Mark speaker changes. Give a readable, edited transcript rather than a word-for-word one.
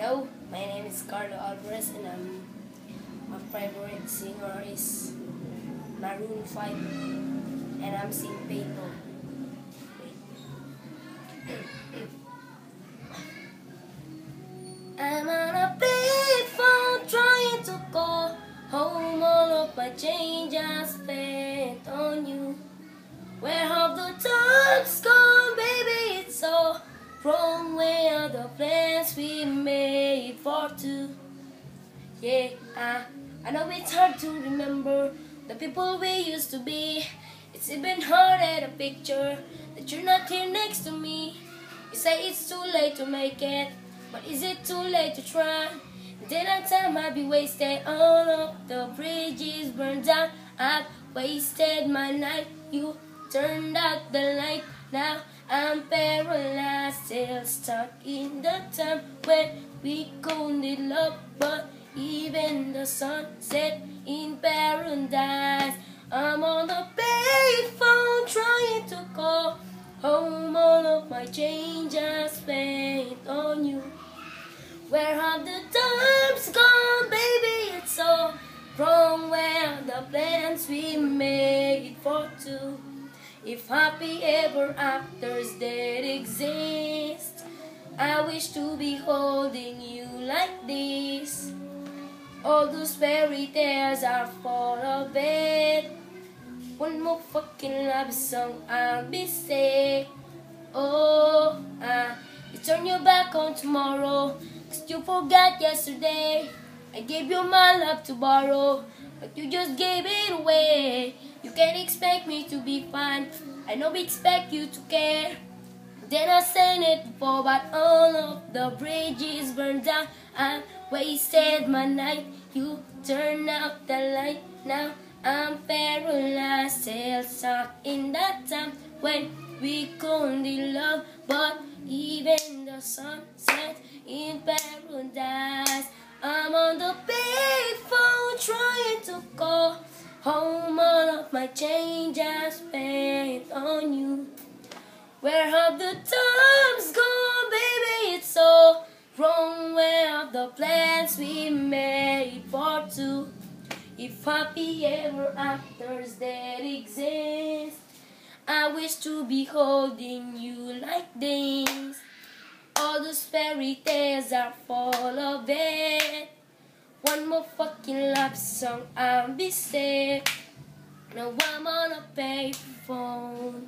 Speaker 1: Hello, my name is Carlo and my favorite singer is Maroon 5 and I'm singing Payphone. I'm on a payphone trying to call home. All of my change I spent on you. Where have the times gone, baby? It's all wrong. Where are the plans we made for two? Yeah, I know it's hard to remember the people we used to be. It's even harder to picture that you're not here next to me. You say it's too late to make it, but is it too late to try? Then that time I'd be wasted. All of the bridges burned down. I've wasted my night. You turned out the light. Now I'm paralyzed, still stuck in the time when we couldn't love, but even the sun set in paradise. I'm on the payphone trying to call home. All of my change I spent on you. Where have the times gone, baby? It's all wrong. Where are the plans we made for two? If happy ever afters did exist, I wish to be holding you like this. All those fairy tales are full of it. One more fucking love song, I'll be sick. Oh, you turn your back on tomorrow, 'cause you forgot yesterday. I gave you my love to borrow, but you just gave it away. You can't expect me to be fine, I know we expect you to care. Then I sent it before, but all of the bridges burned down. I wasted my night, you turned out the light. Now I'm paralyzed, still stuck in that time when we couldn't love, but even the sun set in paradise. I'm on the payphone trying to call home. All of my change I spent on you. Where have the times gone, baby? It's so wrong. Where are the plans we made for two? If happy ever afters that exist, I wish to be holding you like this. All those fairy tales are full of it. One more fucking love song, I'll be sick. Now I'm on a payphone.